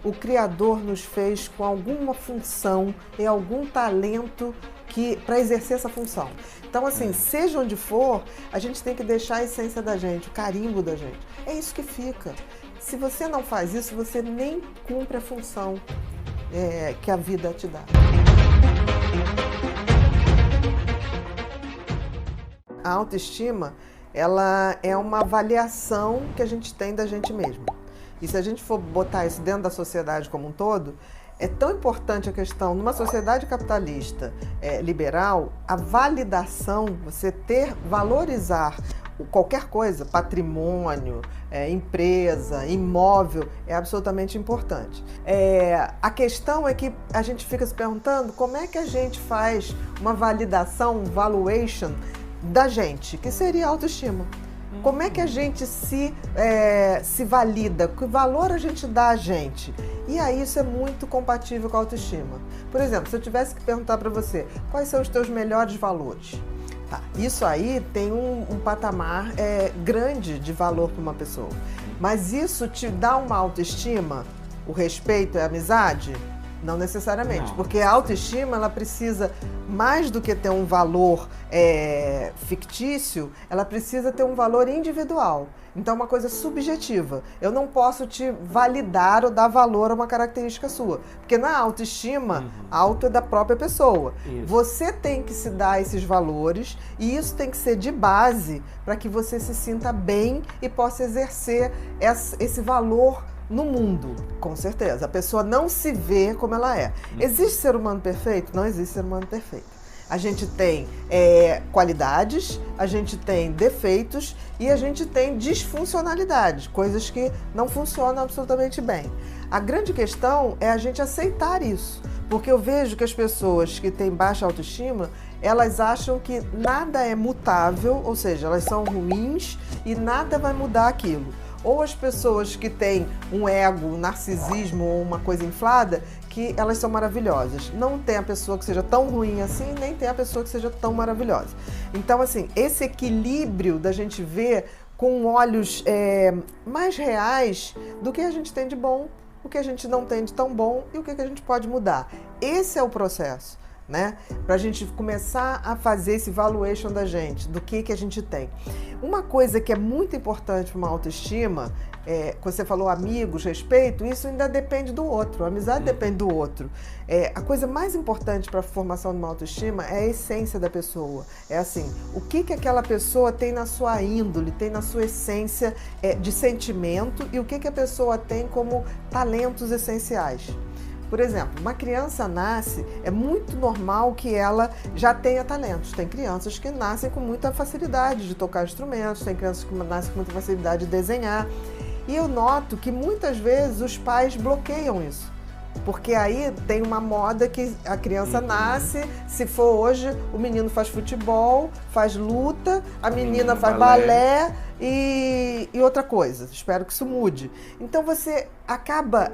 o Criador nos fez com alguma função e algum talento para exercer essa função. Então, assim, seja onde for, a gente tem que deixar a essência da gente, o carimbo da gente. É isso que fica. Se você não faz isso, você nem cumpre a função que a vida te dá. A autoestima, ela é uma avaliação que a gente tem da gente mesmo. E se a gente for botar isso dentro da sociedade como um todo, é tão importante a questão, numa sociedade capitalista liberal, a validação, você valorizar qualquer coisa, patrimônio, empresa, imóvel, é absolutamente importante. A questão é que a gente fica se perguntando como é que a gente faz uma validação, um valuation da gente, que seria a autoestima. Como é que a gente se valida? Que valor a gente dá a gente? E aí isso é muito compatível com a autoestima. Por exemplo, se eu tivesse que perguntar para você, quais são os teus melhores valores? Tá, isso aí tem um patamar grande de valor para uma pessoa. Mas isso te dá uma autoestima? O respeito é amizade? Não necessariamente, porque a autoestima, ela precisa, mais do que ter um valor fictício, ela precisa ter um valor individual. Então, é uma coisa subjetiva. Eu não posso te validar ou dar valor a uma característica sua. Porque na autoestima, auto é da própria pessoa. Isso. Você tem que se dar esses valores e isso tem que ser de base para que você se sinta bem e possa exercer esse valor no mundo, com certeza. A pessoa não se vê como ela é. Existe ser humano perfeito? Não existe ser humano perfeito. A gente tem qualidades, a gente tem defeitos e a gente tem disfuncionalidades, coisas que não funcionam absolutamente bem. A grande questão é a gente aceitar isso, porque eu vejo que as pessoas que têm baixa autoestima, elas acham que nada é mutável, ou seja, elas são ruins e nada vai mudar aquilo. Ou as pessoas que têm um ego, um narcisismo ou uma coisa inflada, que elas são maravilhosas. Não tem a pessoa que seja tão ruim assim, nem tem a pessoa que seja tão maravilhosa. Então, assim, esse equilíbrio da gente ver com olhos mais reais do que a gente tem de bom, o que a gente não tem de tão bom e o que a gente pode mudar. Esse é o processo, né? Para a gente começar a fazer esse valuation da gente, do que a gente tem. Uma coisa que é muito importante para uma autoestima, quando você falou amigos, respeito, isso ainda depende do outro, a amizade depende do outro. A coisa mais importante para a formação de uma autoestima é a essência da pessoa. É assim, o que aquela pessoa tem na sua índole, tem na sua essência de sentimento e o que a pessoa tem como talentos essenciais. Por exemplo, uma criança nasce, é muito normal que ela já tenha talentos. Tem crianças que nascem com muita facilidade de tocar instrumentos, tem crianças que nascem com muita facilidade de desenhar. E eu noto que muitas vezes os pais bloqueiam isso. Porque aí tem uma moda que a criança nasce, se for hoje, o menino faz futebol, faz luta, a menina faz balé e outra coisa. Espero que isso mude. Então você acaba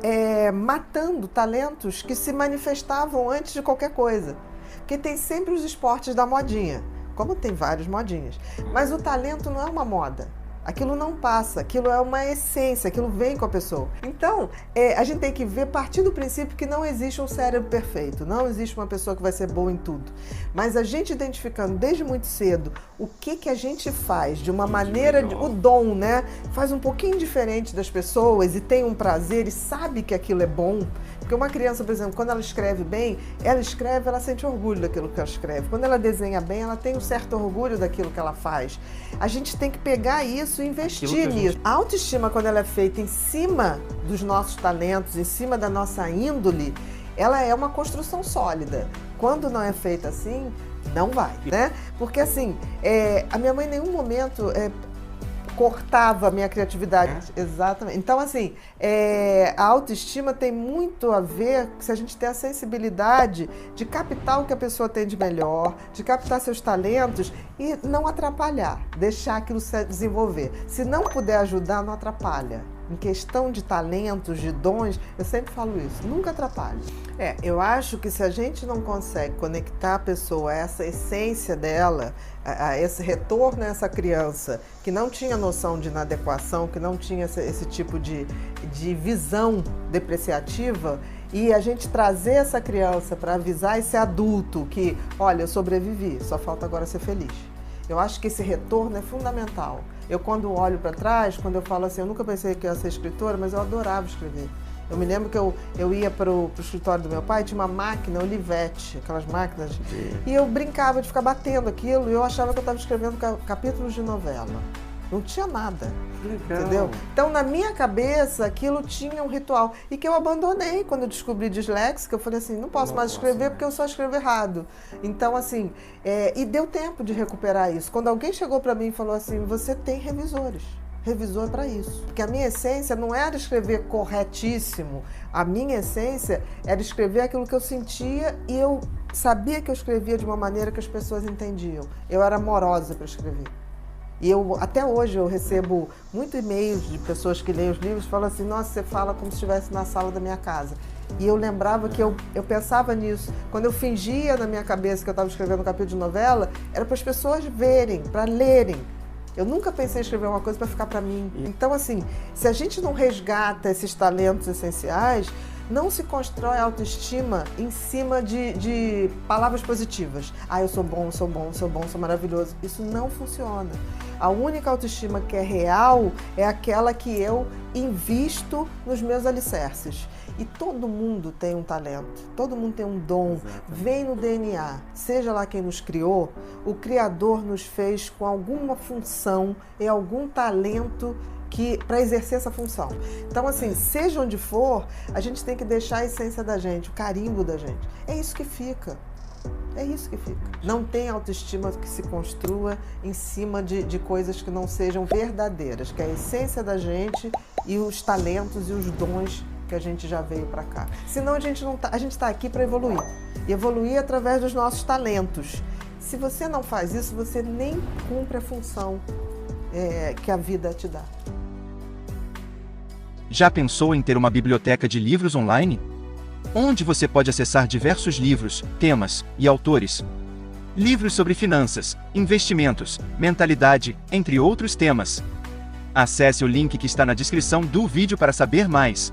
matando talentos que se manifestavam antes de qualquer coisa. Porque tem sempre os esportes da modinha, como tem várias modinhas. Mas o talento não é uma moda. Aquilo não passa, aquilo é uma essência, aquilo vem com a pessoa. Então, a gente tem que partir do princípio que não existe um cérebro perfeito, não existe uma pessoa que vai ser boa em tudo. Mas a gente identificando desde muito cedo o que a gente faz de uma maneira, o dom, né? Faz um pouquinho diferente das pessoas e tem um prazer e sabe que aquilo é bom. Porque uma criança, por exemplo, quando ela escreve bem, ela sente orgulho daquilo que ela escreve. Quando ela desenha bem, ela tem um certo orgulho daquilo que ela faz. A gente tem que pegar isso e investir nisso. A autoestima, quando ela é feita em cima dos nossos talentos, em cima da nossa índole, ela é uma construção sólida. Quando não é feita assim, não vai, né? Porque assim, a minha mãe em nenhum momento cortava a minha criatividade. Exatamente. Então, assim, a autoestima tem muito a ver se a gente tem a sensibilidade de captar o que a pessoa tem de melhor, de captar seus talentos e não atrapalhar, deixar aquilo se desenvolver. Se não puder ajudar, não atrapalha. em questão de talentos, de dons, eu sempre falo isso, nunca atrapalhe. Eu acho que se a gente não consegue conectar a pessoa a essa essência dela, a esse retorno a essa criança que não tinha noção de inadequação, que não tinha esse tipo de visão depreciativa, e a gente trazer essa criança para avisar esse adulto que, olha, eu sobrevivi, só falta agora ser feliz. Eu acho que esse retorno é fundamental. Eu, quando olho para trás, quando eu falo assim, eu nunca pensei que eu ia ser escritora, mas eu adorava escrever. Eu me lembro que eu ia para o escritório do meu pai, tinha uma máquina, Olivetti, aquelas máquinas, e eu brincava de ficar batendo aquilo, e eu achava que eu estava escrevendo capítulos de novela. Não tinha nada, entendeu? Então, na minha cabeça, aquilo tinha um ritual. E que eu abandonei quando eu descobri disléxica. Eu falei assim, não posso mais escrever porque eu só escrevo errado. Então, assim, e deu tempo de recuperar isso. Quando alguém chegou para mim e falou assim, você tem revisores. Revisor é para isso. Porque a minha essência não era escrever corretíssimo. A minha essência era escrever aquilo que eu sentia e eu sabia que eu escrevia de uma maneira que as pessoas entendiam. Eu era amorosa para escrever. E até hoje eu recebo muito e-mails de pessoas que leem os livros e falam assim, nossa, você fala como se estivesse na sala da minha casa. E eu lembrava que eu pensava nisso. Quando eu fingia na minha cabeça que eu estava escrevendo um capítulo de novela, era para as pessoas verem, para lerem. Eu nunca pensei em escrever uma coisa para ficar para mim. Então, assim, se a gente não resgata esses talentos essenciais, não se constrói autoestima em cima de palavras positivas. Ah, eu sou bom, sou bom, sou bom, sou maravilhoso. Isso não funciona. A única autoestima que é real é aquela que eu invisto nos meus alicerces. E todo mundo tem um talento, todo mundo tem um dom, vem no DNA. Seja lá quem nos criou, o Criador nos fez com alguma função e algum talento para exercer essa função. Então, assim, seja onde for, a gente tem que deixar a essência da gente, o carimbo da gente. É isso que fica. É isso que fica. Não tem autoestima que se construa em cima de coisas que não sejam verdadeiras, que é a essência da gente e os talentos e os dons que a gente já veio para cá. Senão a gente está aqui para evoluir. E evoluir através dos nossos talentos. Se você não faz isso, você nem cumpre a função que a vida te dá. Já pensou em ter uma biblioteca de livros online? Onde você pode acessar diversos livros, temas e autores. Livros sobre finanças, investimentos, mentalidade, entre outros temas. Acesse o link que está na descrição do vídeo para saber mais.